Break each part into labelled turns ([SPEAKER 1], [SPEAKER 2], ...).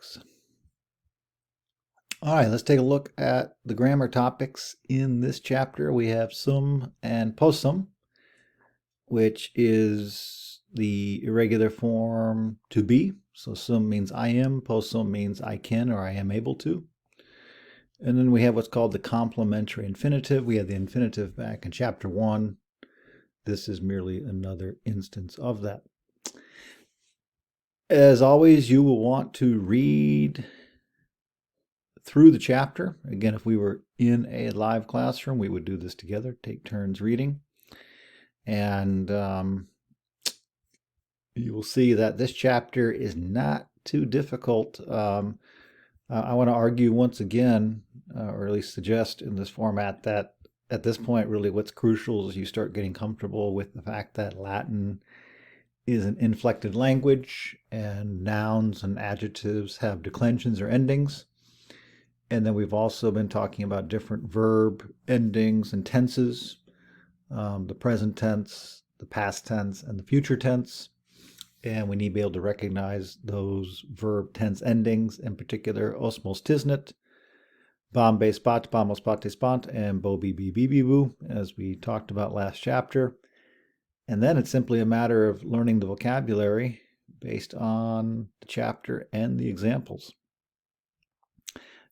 [SPEAKER 1] topics. All right, let's take a look at the grammar topics in this chapter. We have sum and possum, which is the irregular form to be. So sum means I am, possum means I can or I am able to. And then we have what's called the complementary infinitive. We had the infinitive back in chapter 1. This is merely another instance of that. As always, you will want to read through the chapter. Again, if we were in a live classroom, we would do this together, take turns reading. And you will see that this chapter is not too difficult. I want to argue once again, or at least suggest in this format, that at this point, really what's crucial is you start getting comfortable with the fact that Latin is an inflected language and nouns and adjectives have declensions or endings. And then we've also been talking about different verb endings and tenses, the present tense, the past tense, and the future tense. And we need to be able to recognize those verb tense endings, in particular, osmos tisnit, bombe spat, bamos spate spant, and bo bi bi boo, as we talked about last chapter. And then it's simply a matter of learning the vocabulary based on the chapter and the examples.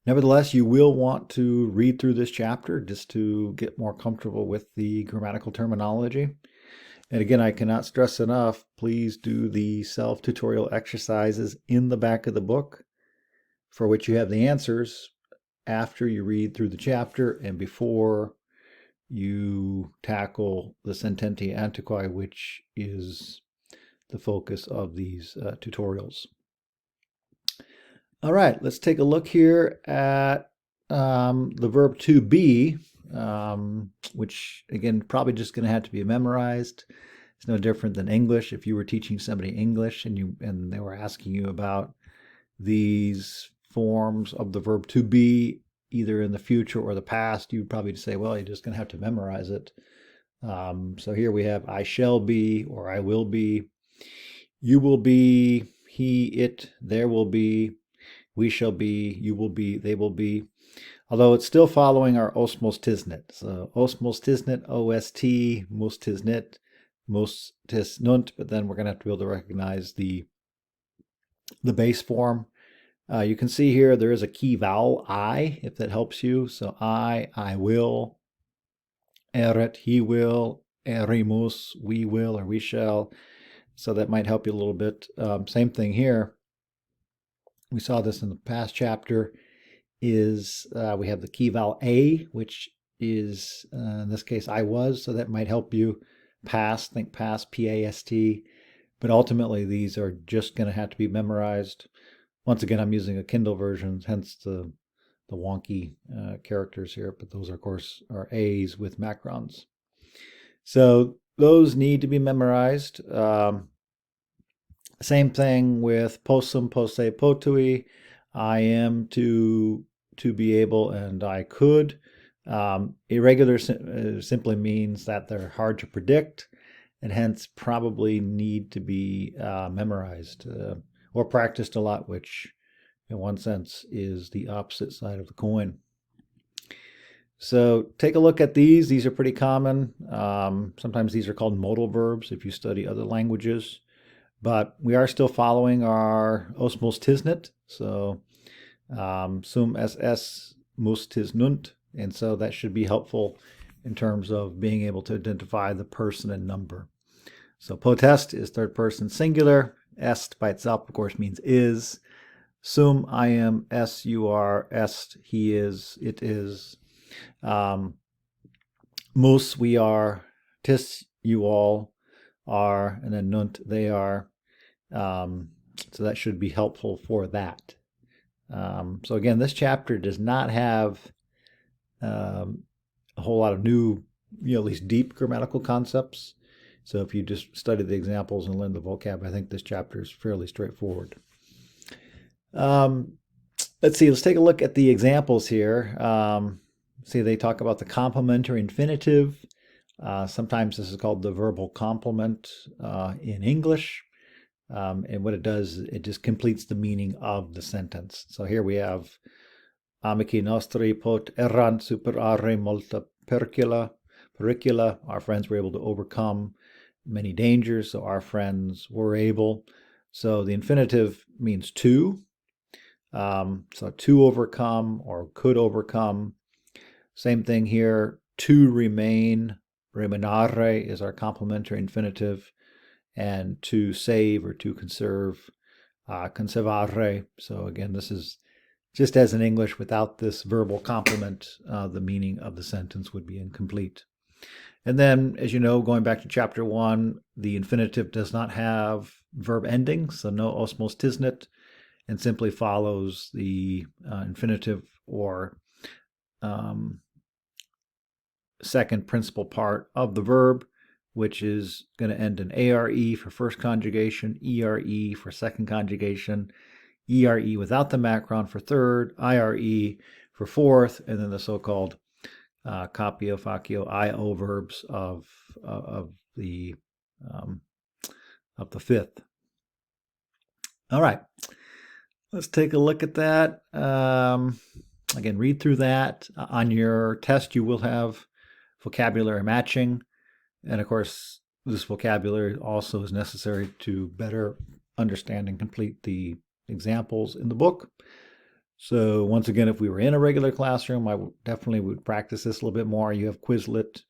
[SPEAKER 1] Nevertheless, you will want to read through this chapter just to get more comfortable with the grammatical terminology. And again, I cannot stress enough, please do the self-tutorial exercises in the back of the book, for which you have the answers after you read through the chapter and before you tackle the sententia antiqui, which is the focus of these tutorials. All right, let's take a look here at the verb to be, which again, probably just going to have to be memorized. It's no different than English. If you were teaching somebody English and they were asking you about these forms of the verb to be, either in the future or the past, you'd probably say, well, you're just going to have to memorize it. So here we have I shall be, or I will be, you will be, he, it, there will be, we shall be, you will be, they will be, although it's still following our osmos tisnit. So osmos tisnit, O-S-T, mus tisnit, mus tis nunt, but then we're going to have to be able to recognize the base form. You can see here there is a key vowel, I, if that helps you. So I will, eret, he will, erimus, we will or we shall. So that might help you a little bit. Same thing here. We saw this in the past chapter, is we have the key vowel A, which is, in this case, I was, so that might help you. Past, think past, P-A-S-T. But ultimately, these are just going to have to be memorized. Once again, I'm using a Kindle version, hence the wonky characters here, but those, of course, are A's with macrons. So those need to be memorized. Same thing with possum, posse, potui. I am to be able, and I could. Irregular simply means that they're hard to predict and hence probably need to be memorized or practiced a lot, which in one sense is the opposite side of the coin. So take a look at these. These are pretty common. Sometimes these are called modal verbs if you study other languages. But we are still following our osmos tisnit. So sum ss mus tis nunt. And so that should be helpful in terms of being able to identify the person and number. So potest is third person singular. Est by itself, of course, means is. Sum, I am, s, you are, est, he is, it is. Mus, we are. Tis, you all are. And then nunt, they are. So that should be helpful for that. So again, this chapter does not have a whole lot of new, at least deep grammatical concepts. So if you just study the examples and learn the vocab, I think this chapter is fairly straightforward. Let's see, let's take a look at the examples here. See, they talk about the complementary infinitive. Sometimes this is called the verbal complement in English. And what it does, it just completes the meaning of the sentence. So here we have amici nostri pot errant superare multa pericula. Our friends were able to overcome many dangers, so our friends were able. So the infinitive means to. So to overcome or could overcome. Same thing here, to remain. Remanare is our complementary infinitive. And to save or to conserve, conservare. So again, this is just as in English, without this verbal complement, the meaning of the sentence would be incomplete. And then, as you know, going back to chapter 1, the infinitive does not have verb endings, so no osmos tisnit, and simply follows the infinitive or second principal part of the verb, which is going to end in are for first conjugation, ere for second conjugation, ere without the macron for third, ire for fourth, and then the so-called capio, facio, io verbs of the fifth. All right, let's take a look at that. Again, read through that. On your test, you will have vocabulary matching. And of course, this vocabulary also is necessary to better understand and complete the examples in the book. So once again, if we were in a regular classroom, I definitely would practice this a little bit more. You have Quizlet,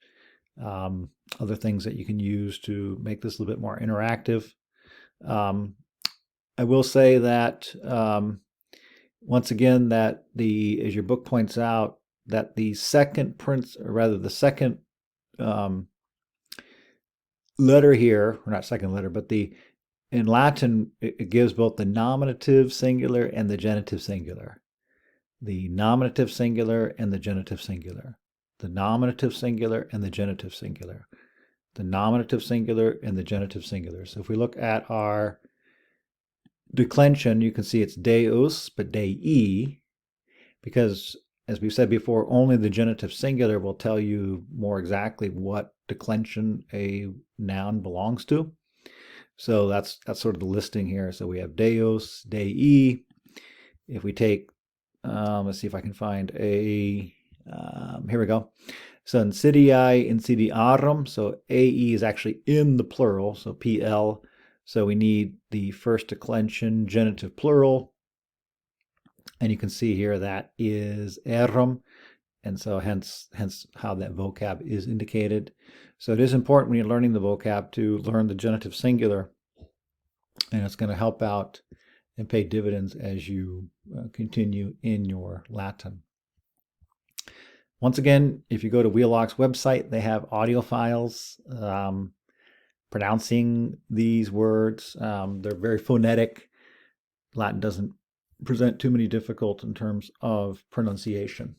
[SPEAKER 1] other things that you can use to make this a little bit more interactive. I will say that once again, that as your book points out, that the second the second letter here, or not second letter, but in Latin, it gives both the nominative singular and the genitive singular. The nominative singular and the genitive singular. The nominative singular and the genitive singular. The nominative singular and the genitive singular. So if we look at our declension, you can see it's deus, but dei, because as we've said before, only the genitive singular will tell you more exactly what declension a noun belongs to. So that's sort of the listing here. So we have deus, dei. If we take, let's see if I can find here we go. So insidiae, insidiarum. So ae is actually in the plural, so pl. So we need the first declension genitive plural. And you can see here that is erum. And so hence how that vocab is indicated. So it is important when you're learning the vocab to learn the genitive singular. And it's going to help out and pay dividends as you continue in your Latin. Once again, if you go to Wheelock's website, they have audio files pronouncing these words. They're very phonetic. Latin doesn't present too many difficulties in terms of pronunciation.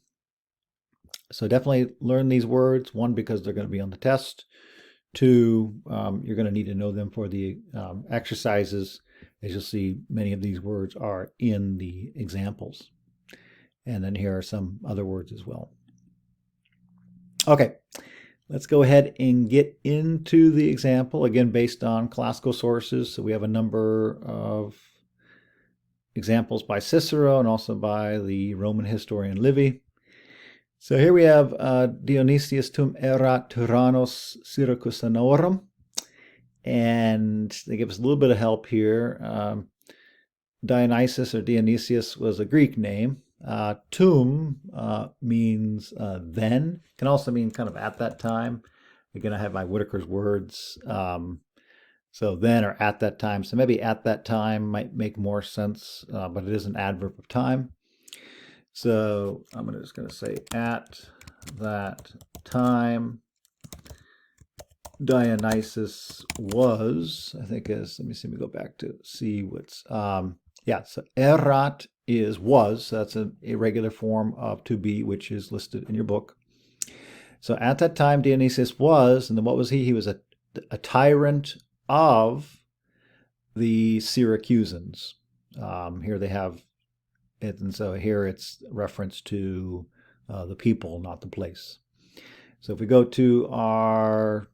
[SPEAKER 1] So definitely learn these words. One, because they're going to be on the test. Two, you're going to need to know them for the exercises. As you'll see, many of these words are in the examples. And then here are some other words as well. Okay, let's go ahead and get into the example, again, based on classical sources. So we have a number of examples by Cicero and also by the Roman historian Livy. So here we have Dionysius tum erat tyrannos Syracusanorum. And they give us a little bit of help here. Dionysius or Dionysius was a Greek name. Tum means then. Can also mean kind of at that time. Again, I have my Whitaker's words. So then or at that time. So maybe at that time might make more sense, but it is an adverb of time. So I'm just going to say at that time Dionysus was, I think is, let me go back to see what's, yeah, so erat is was, so that's an irregular form of to be, which is listed in your book. So at that time Dionysius was, and then what was he? He was a tyrant of the Syracusans. Here they have it, and so here it's reference to the people, not the place. So if we go to our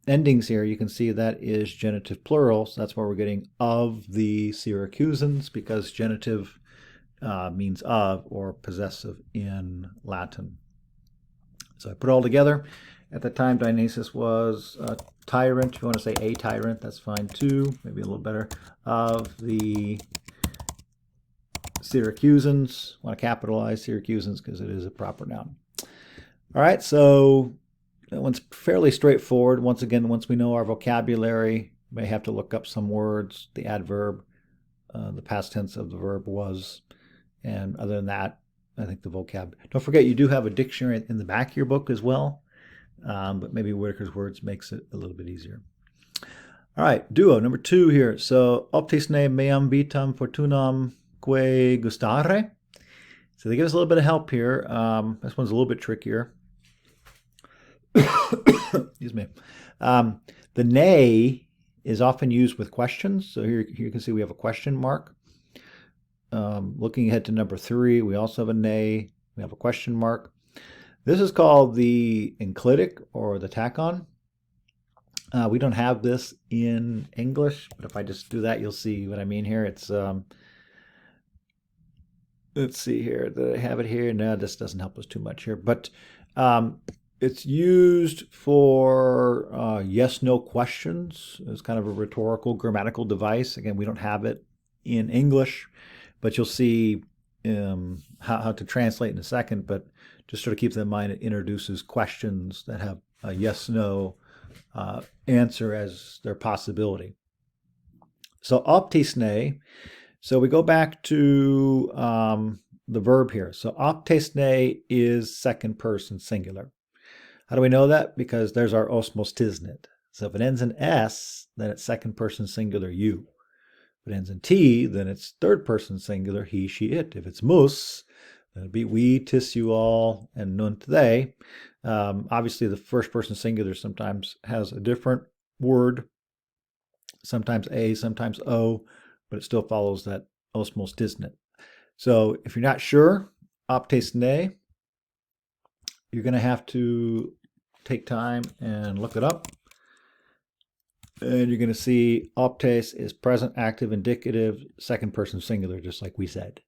[SPEAKER 1] endings here, you can see that is genitive plural. So that's where we're getting of the Syracusans, because genitive means of or possessive in Latin. So I put it all together. At the time, Dionysus was a tyrant. If you want to say a tyrant, that's fine too. Maybe a little better. Of the Syracusans. I want to capitalize Syracusans because it is a proper noun. All right, so that one's fairly straightforward. Once again, once we know our vocabulary, we may have to look up some words, the adverb, the past tense of the verb was, and other than that, I think the vocab. Don't forget, you do have a dictionary in the back of your book as well, but maybe Whitaker's Words makes it a little bit easier. All right, duo, number 2 here. So, optisne meam vitam fortunam que gustare. So they give us a little bit of help here. This one's a little bit trickier. Excuse me. The nay is often used with questions. So here you can see we have a question mark. Looking ahead to number 3, we also have a nay. We have a question mark. This is called the enclitic or the tachon. We don't have this in English, but if I just do that, you'll see what I mean here. It's let's see here. Do I have it here? No, this doesn't help us too much here, but it's used for yes/no questions. It's kind of a rhetorical grammatical device. Again, we don't have it in English, but you'll see how to translate in a second. But just sort of keep that in mind, it introduces questions that have a yes/no answer as their possibility. So optisne. So we go back to the verb here. So optisne is second person singular. How do we know that? Because there's our osmos tisnit. So if it ends in S, then it's second person singular you. If it ends in T, then it's third person singular he, she, it. If it's mus, then it'd be we, tis, you all, and nunt, they. Obviously, the first person singular sometimes has a different word, sometimes a, sometimes o, but it still follows that osmos tisnit. So if you're not sure, optisne, you're going to have to take time and look it up. And you're going to see optes is present, active, indicative, second person singular, just like we said.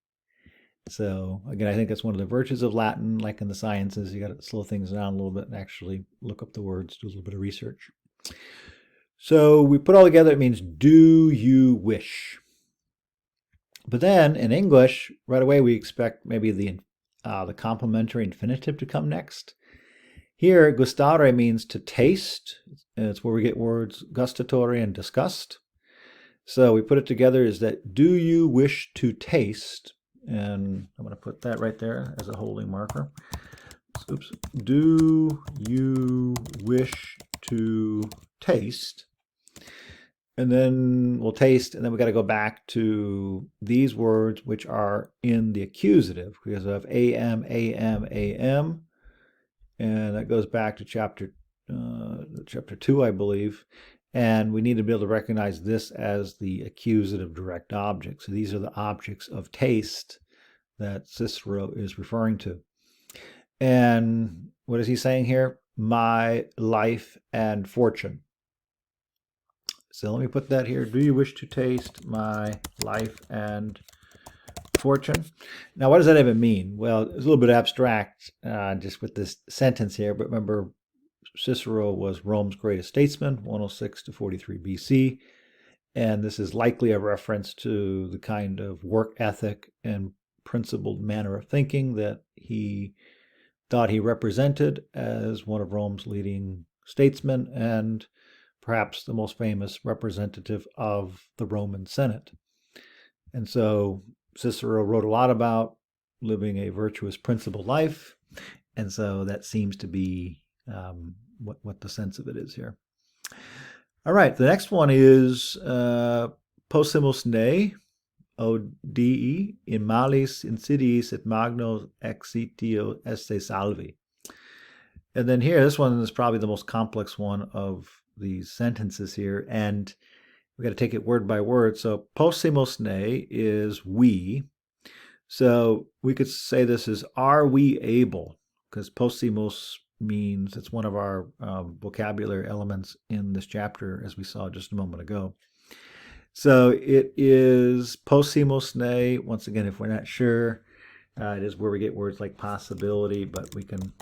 [SPEAKER 1] So again, I think that's one of the virtues of Latin, like in the sciences. You got to slow things down a little bit and actually look up the words, do a little bit of research. So we put all together, it means do you wish. But then in English, right away we expect maybe the complementary infinitive to come next. Here, gustare means to taste. It's where we get words gustatore and disgust. So we put it together is that do you wish to taste? And I'm going to put that right there as a holding marker. Oops. Do you wish to taste? And then we'll taste, and then we got to go back to these words which are in the accusative because of am, am, am. And that goes back to chapter 2, I believe. And we need to be able to recognize this as the accusative direct object. So these are the objects of taste that Cicero is referring to. And what is he saying here? My life and fortune. So let me put that here. Do you wish to taste my life and fortune? Now, what does that even mean? Well, it's a little bit abstract just with this sentence here, but remember, Cicero was Rome's greatest statesman, 106 to 43 BC, and this is likely a reference to the kind of work ethic and principled manner of thinking that he thought he represented as one of Rome's leading statesmen and perhaps the most famous representative of the Roman Senate. And so Cicero wrote a lot about living a virtuous, principled life, and so that seems to be what the sense of it is here. All right, the next one is possimus ne, ode, in malis insidiis et magno exitio esse salvi. And then here, this one is probably the most complex one of these sentences here, and we got to take it word by word. So possimus ne is we. So we could say this is are we able, because possimus means. It's one of our vocabulary elements in this chapter, as we saw just a moment ago. So it is possimos ne. Once again, if we're not sure, it is where we get words like possibility, but we can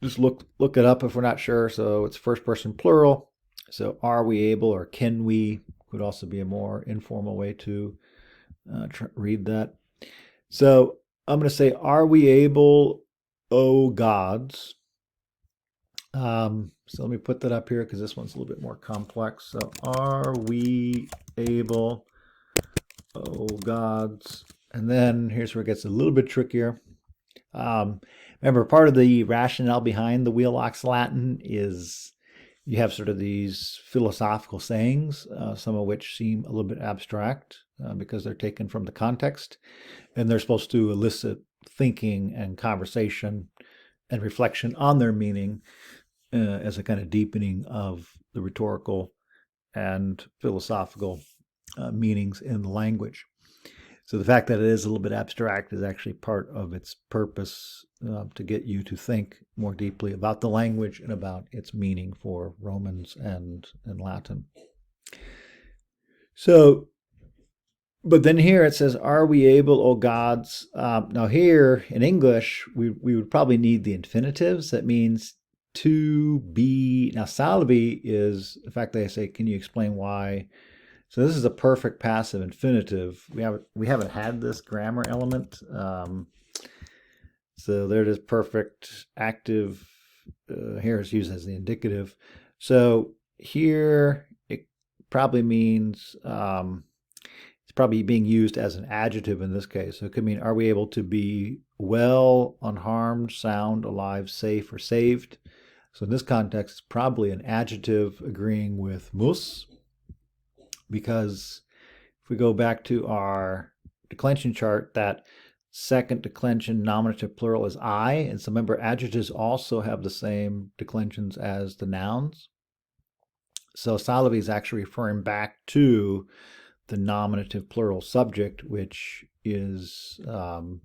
[SPEAKER 1] just look it up if we're not sure. So it's first person plural. So are we able, or can we, would also be a more informal way to read that. So I'm going to say, are we able, O gods? So let me put that up here because this one's a little bit more complex. So are we able, O gods? And then here's where it gets a little bit trickier. Remember, part of the rationale behind the Wheelock's Latin is you have sort of these philosophical sayings, some of which seem a little bit abstract because they're taken from the context, and they're supposed to elicit thinking and conversation and reflection on their meaning as a kind of deepening of the rhetorical and philosophical meanings in the language. So the fact that it is a little bit abstract is actually part of its purpose to get you to think more deeply about the language and about its meaning for Romans and Latin. So, but then here it says, are we able, O gods? Now here in English, we would probably need the infinitives. That means to be. Now salvi is the fact that I say, can you explain why? So this is a perfect passive infinitive. We haven't had this grammar element. So there it is, perfect active. Here it's used as the indicative. So here it probably means it's probably being used as an adjective in this case. So it could mean, are we able to be well, unharmed, sound, alive, safe, or saved? So in this context, it's probably an adjective agreeing with mus. Because if we go back to our declension chart, that second declension nominative plural is I. And so remember, adjectives also have the same declensions as the nouns. So salvi is actually referring back to the nominative plural subject, which is, in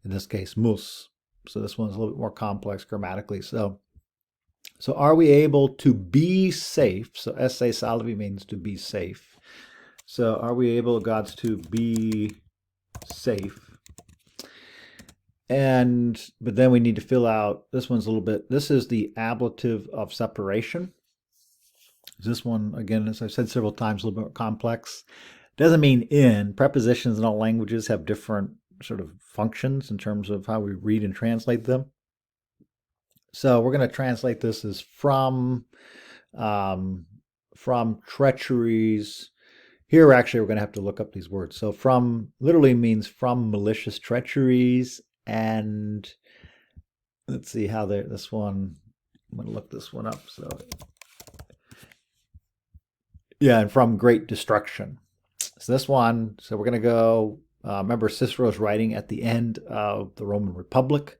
[SPEAKER 1] this case, mus. So this one's a little bit more complex grammatically. So are we able to be safe? So esse salvi means to be safe. So are we able, gods, to be safe? But then we need to fill out, this one's a little bit, this is the ablative of separation. This one, again, as I've said several times, a little bit more complex. Doesn't mean in. Prepositions in all languages have different sort of functions in terms of how we read and translate them. So we're going to translate this as from treacheries. Here, actually, we're going to have to look up these words. So from literally means from malicious treacheries. And let's see how this one, I'm going to look this one up. So yeah, and from great destruction. So this one, so we're going to go, remember Cicero's writing at the end of the Roman Republic,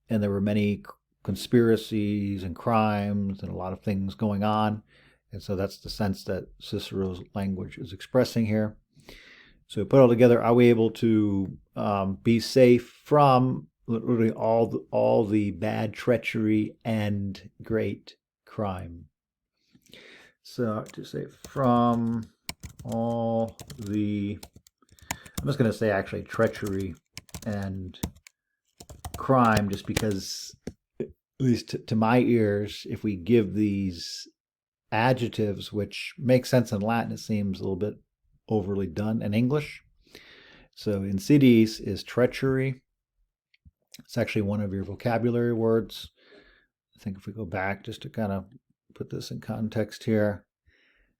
[SPEAKER 1] and there were many conspiracies and crimes and a lot of things going on. And so that's the sense that Cicero's language is expressing here. So put it all together, are we able to be safe from literally all the bad treachery and great crime? So to say from all the, I'm just going to say actually treachery and crime, just because, at least to my ears, if we give these adjectives, which make sense in Latin, it seems a little bit overly done in English. So insidies is treachery. It's actually one of your vocabulary words. I think if we go back just to kind of put this in context here.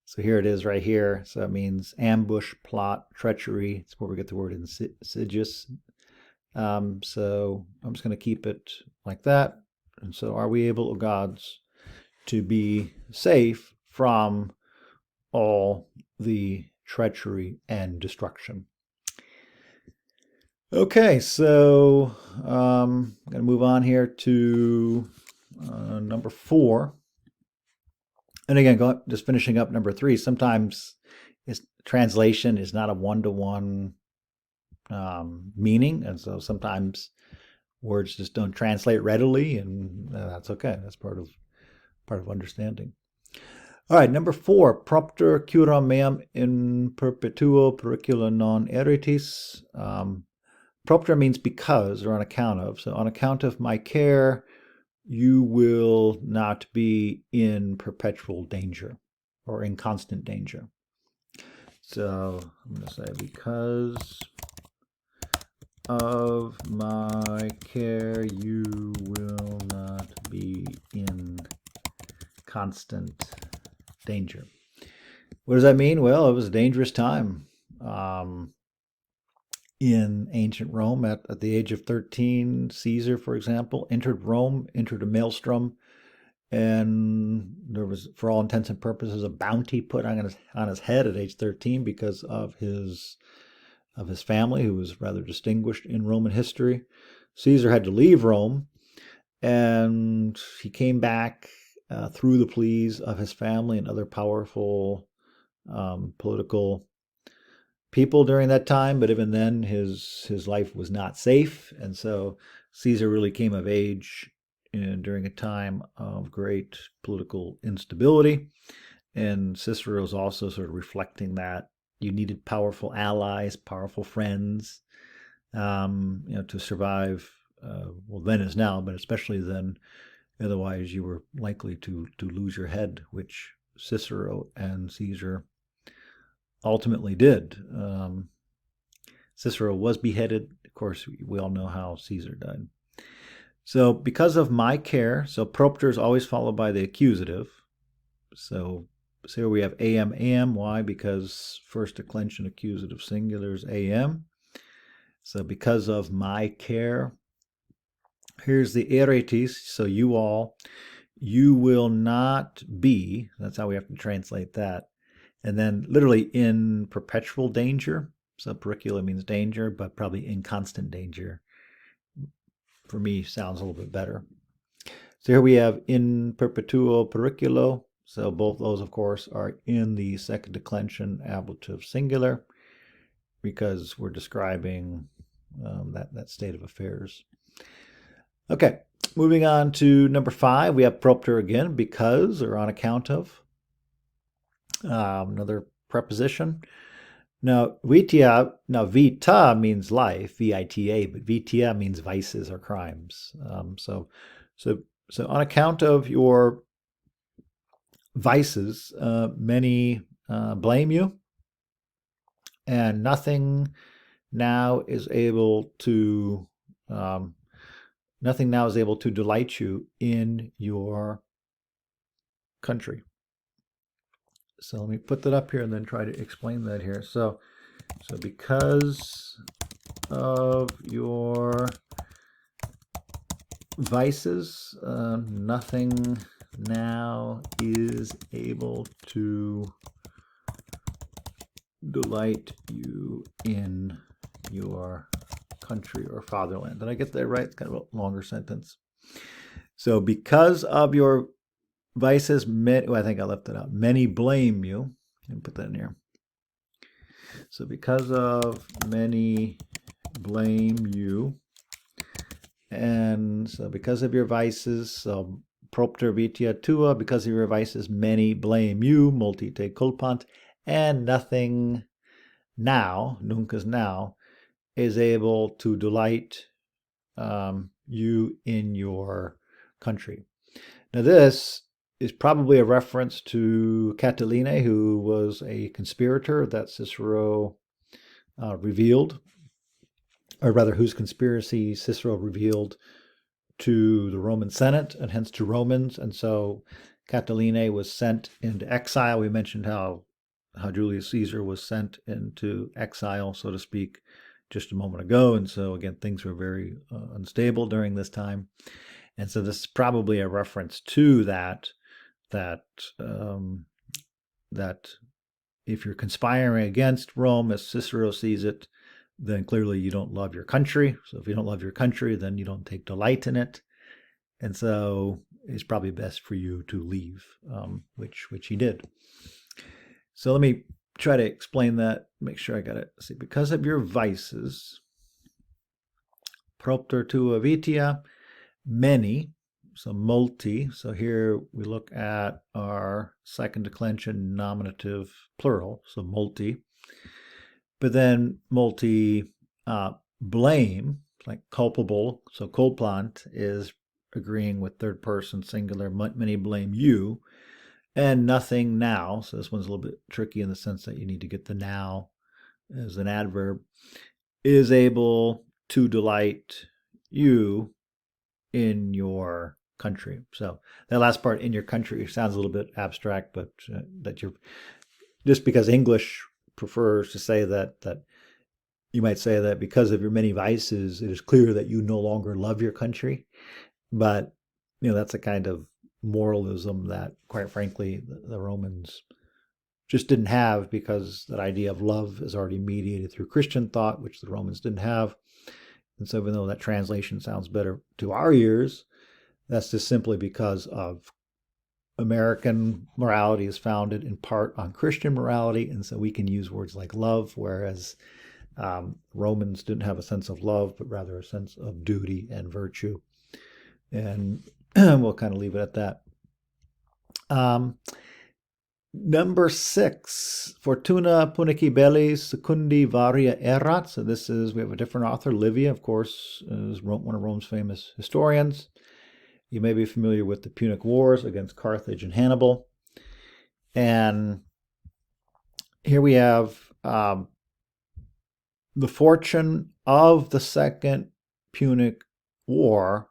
[SPEAKER 1] So here it is right here. So it means ambush, plot, treachery. It's where we get the word insidious. So I'm just going to keep it like that. And so are we able, O gods, to be safe from all the treachery and destruction? Okay, so I'm going to move on here to number 4. And again, just finishing up number 3, sometimes translation is not a one-to-one meaning. And so sometimes words just don't translate readily, and that's okay. That's part of understanding. All right, number 4, propter curam meam in perpetuo pericula non eritis. Propter means because or on account of. So on account of my care, you will not be in perpetual danger or in constant danger. So I'm going to say because of my care, you will not be in constant danger. What does that mean? Well, it was a dangerous time in ancient Rome. At the age of 13, Caesar, for example, entered Rome, entered a maelstrom, and there was, for all intents and purposes, a bounty put on his head at age 13 because of his family, who was rather distinguished in Roman history. Caesar had to leave Rome, and he came back through the pleas of his family and other powerful political people during that time. But even then, his life was not safe, and so Caesar really came of age during a time of great political instability. And Cicero is also sort of reflecting that you needed powerful allies, powerful friends, to survive. Well, then as now, but especially then. Otherwise, you were likely to lose your head, which Cicero and Caesar ultimately did. Cicero was beheaded. Of course, we all know how Caesar died. So because of my care, so propter is always followed by the accusative. So here we have am. Why? Because first declension accusative singular is am. So because of my care, here's the eretis, so you all, you will not be, that's how we have to translate that. And then literally in perpetual danger. So pericula means danger, but probably in constant danger, for me, sounds a little bit better. So here we have in perpetuo periculo. So both those, of course, are in the second declension ablative singular because we're describing that state of affairs. Okay, moving on to number 5, we have propter again, because or on account of. Another preposition. Now, vita means life, vita, but vitia means vices or crimes. So on account of your vices, many blame you, and nothing now is able to delight you in your country. So let me put that up here and then try to explain that here. So because of your vices, nothing now is able to delight you in your country or fatherland. Did I get that right? It's kind of a longer sentence. So because of your vices, I think I left it out. Many blame you. And put that in here. So because of many blame you, and so because of your vices, so propter vitia tua, because of your vices, many blame you, multi te culpant, and nothing now, nunc is now, is able to delight you in your country. Now this is probably a reference to Catiline, who was a conspirator that Cicero revealed, or rather whose conspiracy Cicero revealed to the Roman Senate and hence to Romans. And so Catiline was sent into exile. We mentioned how Julius Caesar was sent into exile, so to speak, just a moment ago. And so again, things were very unstable during this time. And so this is probably a reference to that if you're conspiring against Rome, as Cicero sees it, then clearly you don't love your country. So if you don't love your country, then you don't take delight in it. And so it's probably best for you to leave, which he did. So let me try to explain that, make sure I got it. See, because of your vices, propter tua vitia, many, so multi. So here we look at our second declension nominative plural, so multi. But then multi blame, like culpable. So culpant is agreeing with third person singular, many blame you, and nothing now. So this one's a little bit tricky in the sense that you need to get the now as an adverb, is able to delight you in your country. So that last part, in your country, sounds a little bit abstract, but that you're just because English prefers to say that you might say that because of your many vices, it is clear that you no longer love your country. But that's a kind of moralism that, quite frankly, the Romans just didn't have, because that idea of love is already mediated through Christian thought, which the Romans didn't have. And so even though that translation sounds better to our ears, that's just simply because of American morality is founded in part on Christian morality. And so we can use words like love, whereas Romans didn't have a sense of love, but rather a sense of duty and virtue. And we'll kind of leave it at that. Number 6, Fortuna punici belli secundi varia erat. So we have a different author. Livia, of course, is one of Rome's famous historians. You may be familiar with the Punic Wars against Carthage and Hannibal. And here we have the fortune of the Second Punic War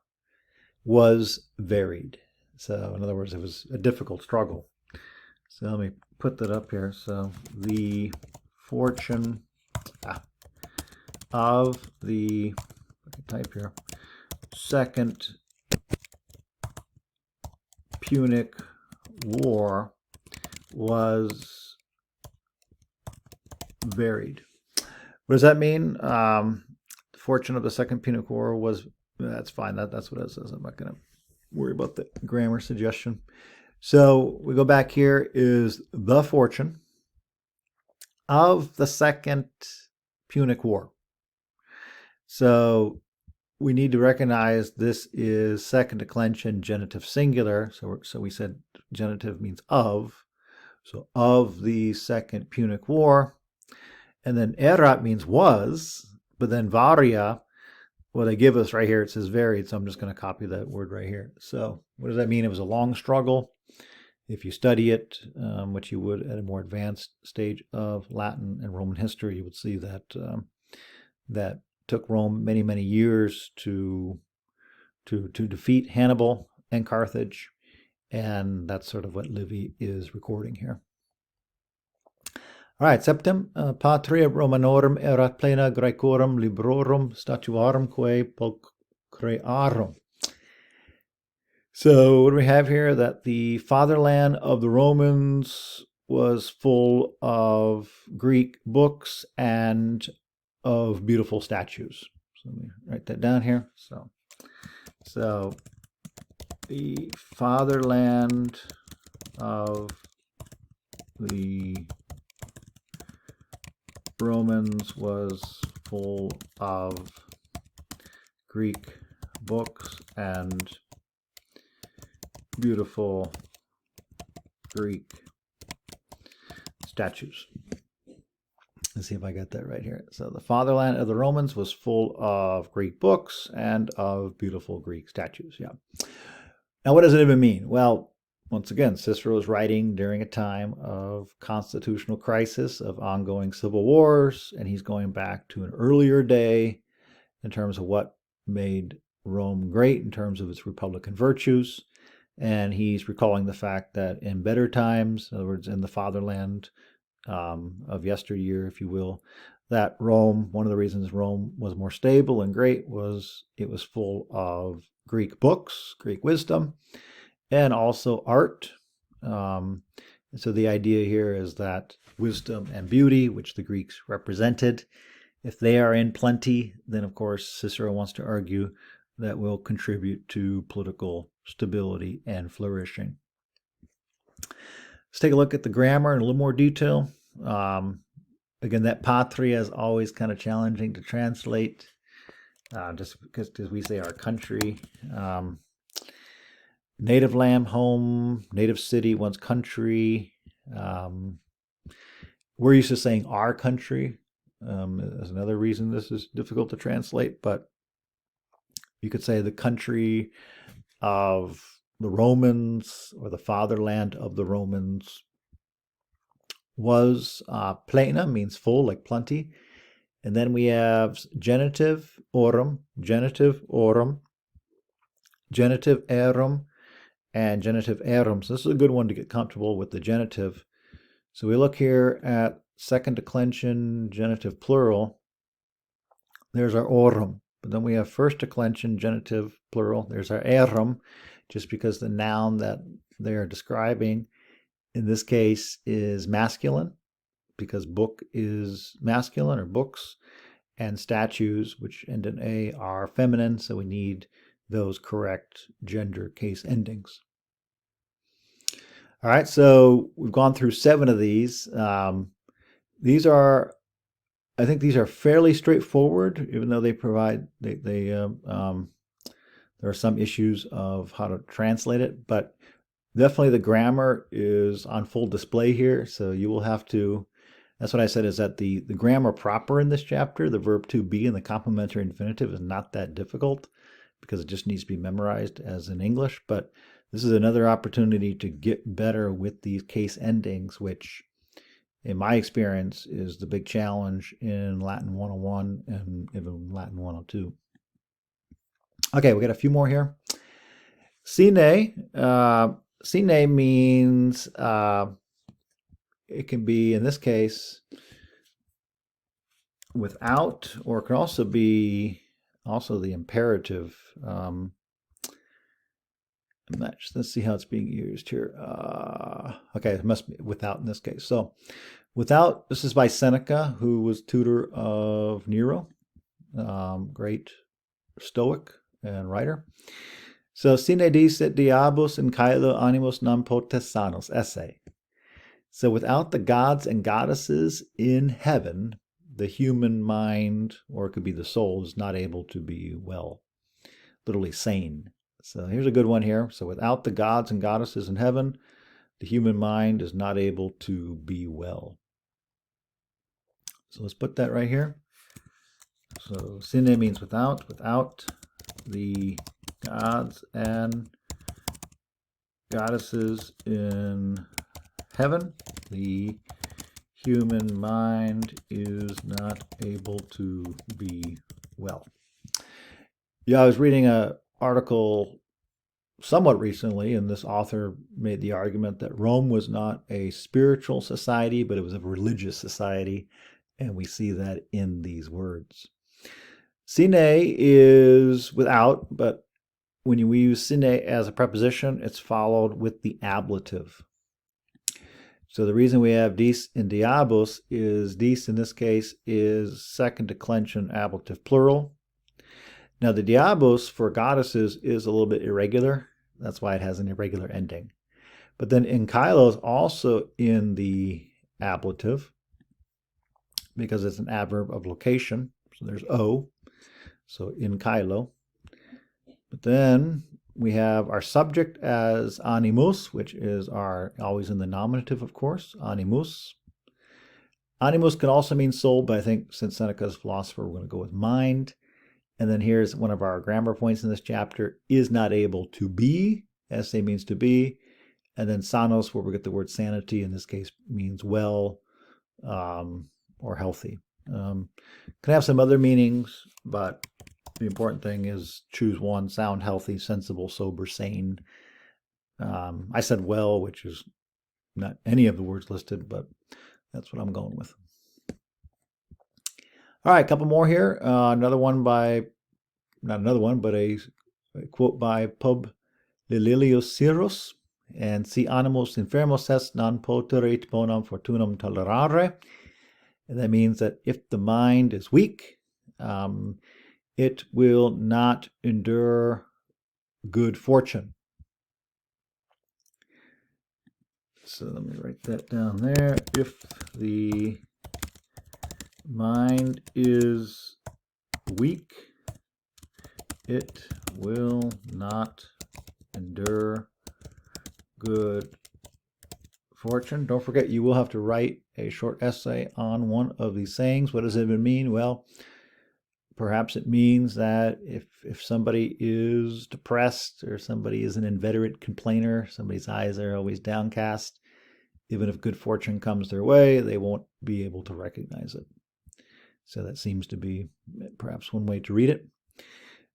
[SPEAKER 1] was varied. So in other words, it was a difficult struggle. So let me put that up here. So the fortune of the, type here, Second Punic War was varied. What does that mean? The fortune of the Second Punic War was, that's fine. That's what it says. I'm not going to worry about the grammar suggestion. So we go back here, is the fortune of the Second Punic War. So we need to recognize this is second declension genitive singular. So we said genitive means of. So of the Second Punic War. And then erat means was, but then varia, well, they give us right here, it says varied, so I'm just going to copy that word right here. So what does that mean? It was a long struggle. If you study it, which you would at a more advanced stage of Latin and Roman history, you would see that that took Rome many, many years to defeat Hannibal and Carthage, and that's sort of what Livy is recording here. All right, septem, patria Romanorum erat plena Graecorum librorum statuarum quae pulchrearum. So what do we have here? That the fatherland of the Romans was full of Greek books and of beautiful statues. So let me write that down here. So the fatherland of the Romans was full of Greek books and beautiful Greek statues. Let's see if I got that right here. So the fatherland of the Romans was full of Greek books and of beautiful Greek statues. Yeah. Now, what does it even mean? Well, once again, Cicero is writing during a time of constitutional crisis, of ongoing civil wars, and he's going back to an earlier day in terms of what made Rome great in terms of its republican virtues. And he's recalling the fact that in better times, in other words, in the fatherland of yesteryear, if you will, that Rome, one of the reasons Rome was more stable and great was it was full of Greek books, Greek wisdom, and also art. So the idea here is that wisdom and beauty, which the Greeks represented, if they are in plenty, then of course Cicero wants to argue that will contribute to political stability and flourishing. Let's take a look at the grammar in a little more detail. Again, that patria is always kind of challenging to translate. just because we say our country. Native land, home, native city, one's country. We're used to saying our country. Is another reason this is difficult to translate, but you could say the country of the Romans or the fatherland of the Romans was plena, means full, like plenty. And then we have genitive orum, genitive erum, and genitive erum. So this is a good one to get comfortable with the genitive. So we look here at second declension, genitive plural. There's our orum. But then we have first declension, genitive plural. There's our erum, just because the noun that they're describing in this case is masculine, because book is masculine, or books, and statues, which end in A, are feminine, so we need those correct gender case endings. All right, so we've gone through 7 of these. These are, I think these are fairly straightforward, even though they provide, there are some issues of how to translate it, but definitely the grammar is on full display here, so you will have to, that's what I said, is that the grammar proper in this chapter, the verb to be and the complementary infinitive, is not that difficult because it just needs to be memorized as in English. But this is another opportunity to get better with these case endings, which in my experience is the big challenge in Latin 101 and even Latin 102. Okay, we got a few more here. Sine. Sine means, it can be, in this case, without, or it can also be the imperative. Let's see how it's being used here. Okay, it must be without in this case. So without, this is by Seneca, who was tutor of Nero, great Stoic and writer. So sine dicet diabus in caelo animus non potest sanos, essay. So without the gods and goddesses in heaven, the human mind, or it could be the soul, is not able to be well, literally sane. So here's a good one here. So without the gods and goddesses in heaven, the human mind is not able to be well. So let's put that right here. So sine means without the gods and goddesses in heaven, the human mind is not able to be well. Yeah, I was reading an article somewhat recently, and this author made the argument that Rome was not a spiritual society, but it was a religious society, and we see that in these words. Sine is without, but when we use sine as a preposition, it's followed with the ablative. So the reason we have dis in diabus is dis in this case is second declension ablative plural. Now the diabus for goddesses is a little bit irregular. That's why it has an irregular ending. But then in Kylo is also in the ablative because it's an adverb of location. So there's O. So in Kylo. But then we have our subject as animus, which is our always in the nominative, of course, animus. Animus can also mean soul, but I think since Seneca's philosopher, we're going to go with mind. And then here's one of our grammar points in this chapter, is not able to be, esse means to be. And then sanos, where we get the word sanity, in this case means well or healthy. Can have some other meanings, but the important thing is choose one: sound, healthy, sensible, sober, sane. I said well, which is not any of the words listed, but that's what I'm going with. All right, a couple more here. Another one by, not another one, but a quote by Pub Lililius Cyrus. And si animus infermos est non poterit bonum fortunam tolerare. And that means that if the mind is weak, it will not endure good fortune. So let me write that down there. If the mind is weak, it will not endure good fortune. Don't forget, you will have to write a short essay on one of these sayings. What does it even mean? Well, perhaps it means that if somebody is depressed or somebody is an inveterate complainer, somebody's eyes are always downcast, even if good fortune comes their way, they won't be able to recognize it. So that seems to be perhaps one way to read it.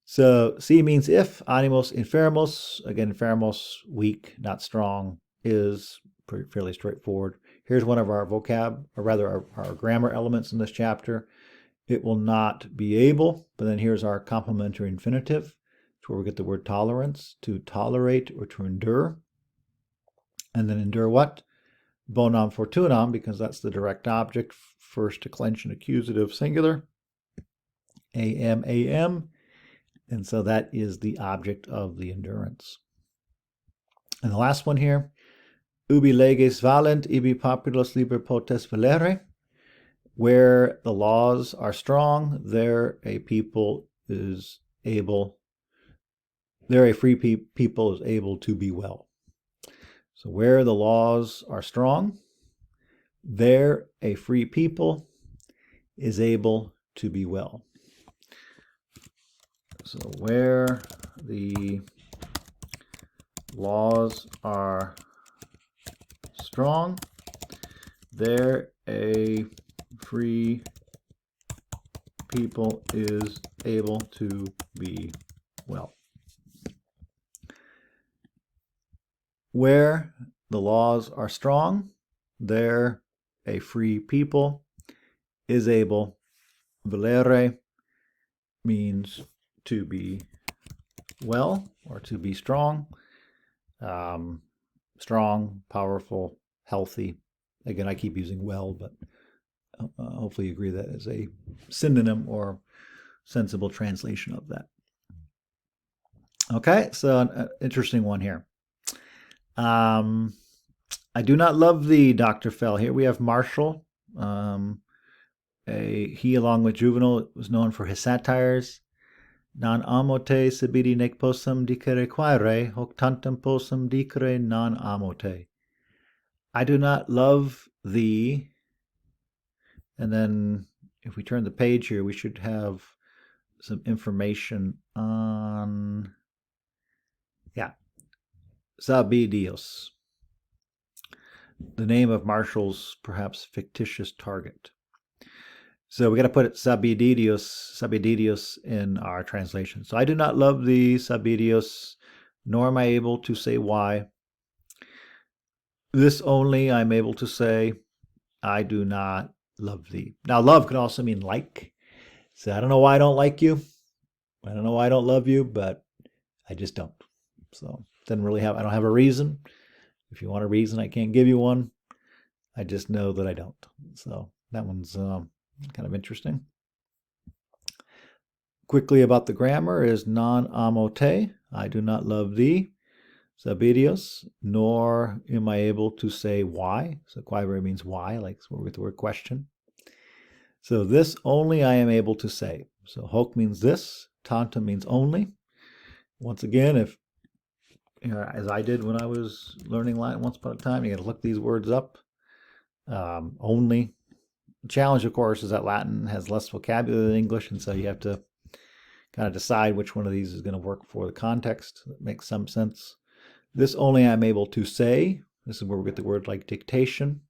[SPEAKER 1] So si means if, animos enfermos, again, enfermos, weak, not strong, is fairly straightforward. Here's one of our vocab, or rather our grammar elements in this chapter. It will not be able, but then here's our complementary infinitive. It's where we get the word tolerance, to tolerate or to endure. And then endure what? Bonum fortunam, because that's the direct object, first declension accusative singular, am, am. And so that is the object of the endurance. And the last one here, ubi leges valent, ibi populus liber potest valere. Where the laws are strong, there a people is able, there a free people is able to be well. So where the laws are strong, there a free people is able to be well. So where the laws are strong, there a free people is able to be well. Where the laws are strong, there a free people is able. Valere means to be well or to be strong. Strong, powerful, healthy. Again, I keep using well, but hopefully you agree that is a synonym or sensible translation of that. Okay, so an interesting one here. I do not love thee, Dr. Fell. Here we have Marshall. He, along with Juvenal, was known for his satires. Non amo te sibidi nec possum dicere quaere, hoc tantum possum dicere non amo te. I do not love thee. And then if we turn the page here, we should have some information on, Sabidios, the name of Marshall's perhaps fictitious target. So we got to put it Sabidios in our translation. So I do not love thee, Sabidios, nor am I able to say why. This only I'm able to say, I do not love thee. Now, love can also mean like. So I don't know why I don't like you. I don't know why I don't love you, but I just don't. So I don't have a reason. If you want a reason, I can't give you one. I just know that I don't. So that one's kind of interesting. Quickly about the grammar is non amo te, I do not love thee. Sabidios, nor am I able to say why. So quaere means why, like with the word question. So this only I am able to say. So hoc means this, tantum means only. Once again, if as I did when I was learning Latin once upon a time, you got to look these words up. Only. The challenge, of course, is that Latin has less vocabulary than English, and so you have to kind of decide which one of these is going to work for the context. That makes some sense. This only I'm able to say. This is where we get the word like dictation.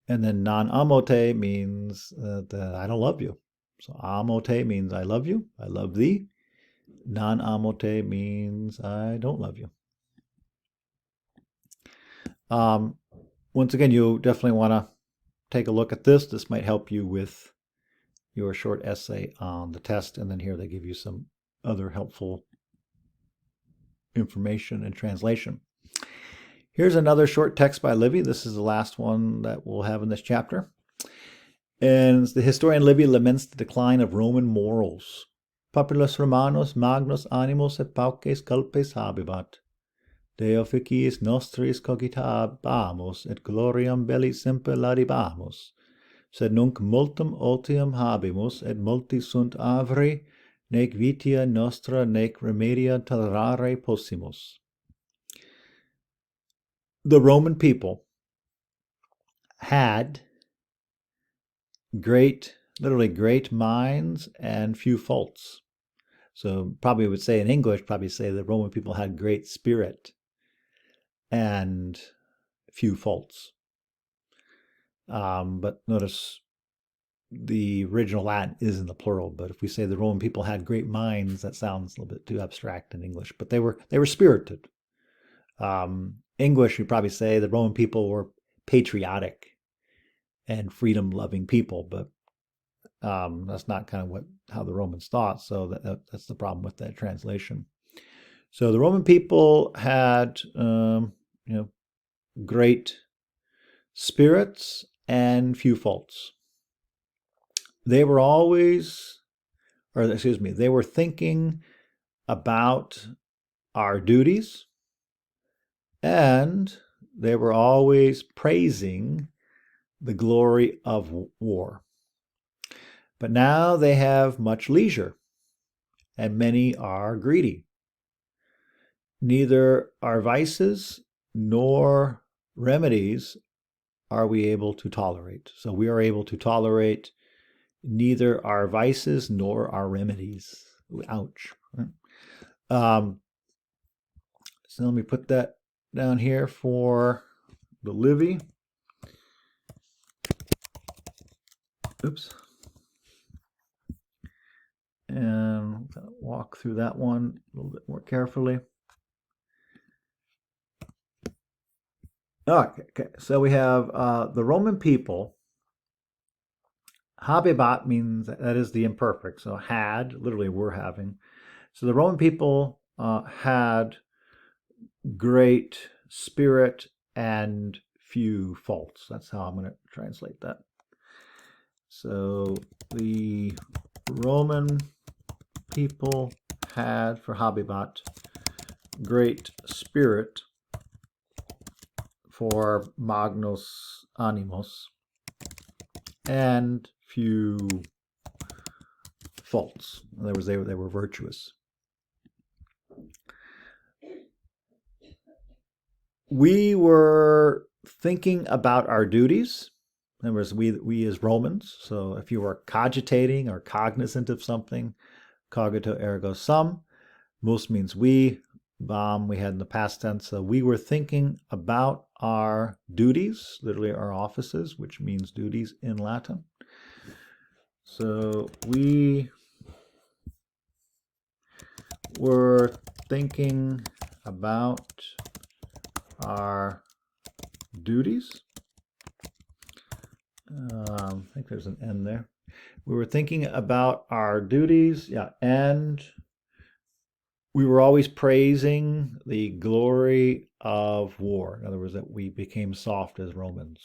[SPEAKER 1] And then non amote means that I don't love you. So amote means I love you, I love thee. Non amote means I don't love you. Once again, you definitely want to take a look at this. This might help you with your short essay on the test. And then here they give you some other helpful information and translation. Here's another short text by Livy. This is the last one that we'll have in this chapter. And the historian Livy laments the decline of Roman morals. Populus Romanos magnus animos et pauces culpes habebat. Deo ficiis nostris cogitabamus et gloriam belli semper ladibamus. Sed nunc multum otium habemus et multi sunt avri nec vitia nostra nec remedia tolerare possimus. The Roman people had literally great minds and few faults. So probably would say in English, probably say the Roman people had great spirit and few faults. But notice the original Latin is in the plural, but if we say the Roman people had great minds, that sounds a little bit too abstract in English. But they were spirited. English, we probably say the Roman people were patriotic and freedom-loving people, but that's not kind of how the Romans thought. So that's the problem with that translation. So the Roman people had great spirits and few faults. They were they were thinking about our duties, and they were always praising the glory of war. But now they have much leisure, and many are greedy. Neither our vices nor remedies are we able to tolerate. So we are able to tolerate neither our vices nor our remedies. Ouch. So let me put that down here for the Livy. Oops. And walk through that one a little bit more carefully. Okay. So we have the Roman people. Habebat means that is the imperfect. So had, literally were having. So the Roman people had great spirit and few faults. That's how I'm going to translate that. So the Roman people had, for habebat, great spirit, for magnos animos, and few faults. In other words, they were virtuous. We were thinking about our duties. In other words, we as Romans. So if you were cogitating or cognizant of something, cogito ergo sum. Mus means we. Bam we had in the past tense. So we were thinking about our duties, literally our offices, which means duties in Latin. So we were thinking about our duties. I think there's an N there. We were thinking about our duties, and we were always praising the glory of war. In other words, that we became soft as Romans.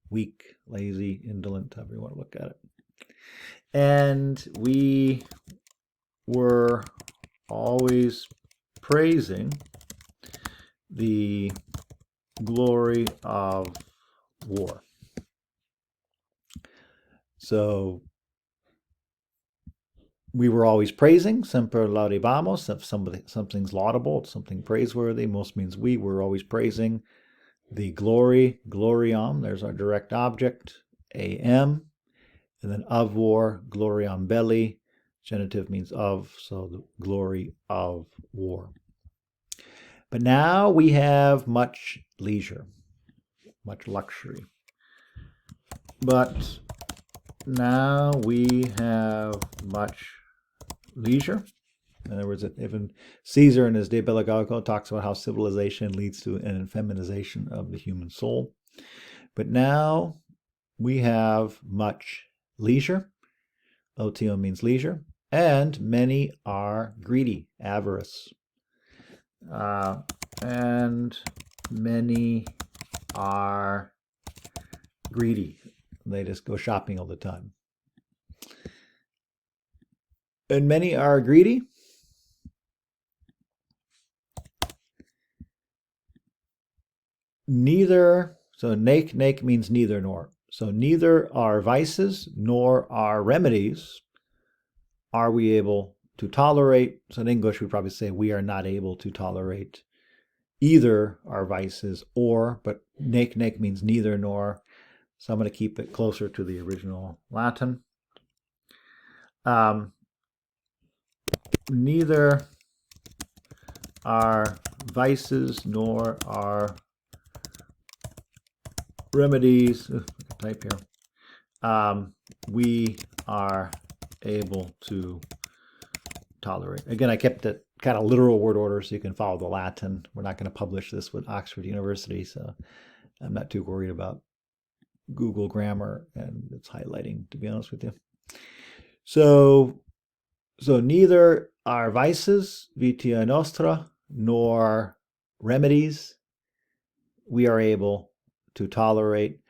[SPEAKER 1] Weak, lazy, indolent, however you want to look at it. And we were always praising the glory of war. So we were always praising, semper laudibamos, if something's laudable, something praiseworthy, most means we were always praising the glory, gloriam, there's our direct object, am, and then of war, gloriam belli, genitive means of, so the glory of war. But now we have much leisure, much luxury. But now we have much leisure. In other words, even Caesar in his De Bello Gallico talks about how civilization leads to an effeminization of the human soul. But now we have much leisure. Otio means leisure. And many are greedy, avarice. And many are greedy. They just go shopping all the time. And many are greedy. Neither, so nec means neither nor. So neither our vices nor our remedies are we able to tolerate? So in English, we'd probably say we are not able to tolerate either our vices or, but nec means neither nor. So I'm going to keep it closer to the original Latin. Neither our vices nor our remedies, I can type here, we are able to tolerate. Again, I kept it kind of literal word order so you can follow the Latin. We're not going to publish this with Oxford University, so I'm not too worried about Google Grammar and its highlighting, to be honest with you. So neither our vices, vitia nostra, nor remedies we are able to tolerate.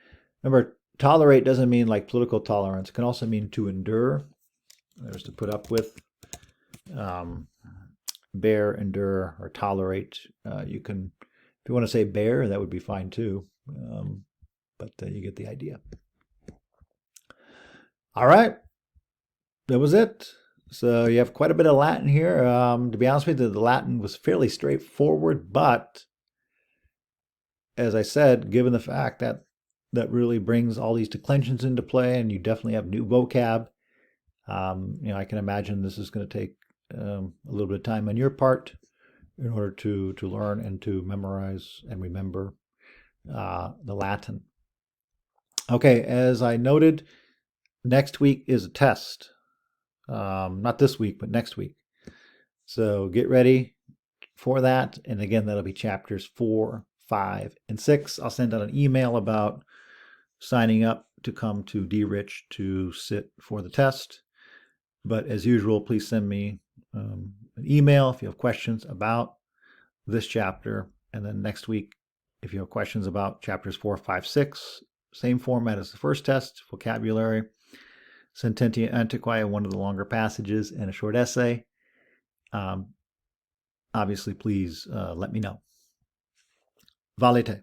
[SPEAKER 1] Remember, tolerate doesn't mean like political tolerance. It can also mean to endure. There's to put up with. Bear, endure, or tolerate. You can, if you want to say bear, that would be fine too. But you get the idea. All right, that was it. So you have quite a bit of Latin here. To be honest with you, the Latin was fairly straightforward, but as I said, given the fact that that really brings all these declensions into play, and you definitely have new vocab, I can imagine this is going to take a little bit of time on your part in order to learn and to memorize and remember the Latin. Okay, as I noted, next week is a test. Not this week, but next week. So get ready for that. And again, that'll be chapters 4, 5, and 6. I'll send out an email about signing up to come to D-Rich to sit for the test. But as usual, please send me an email if you have questions about this chapter. And then next week, if you have questions about chapters 4, 5, 6, same format as the first test, vocabulary, sententia antiquae, one of the longer passages, and a short essay. Obviously, please let me know. Valete.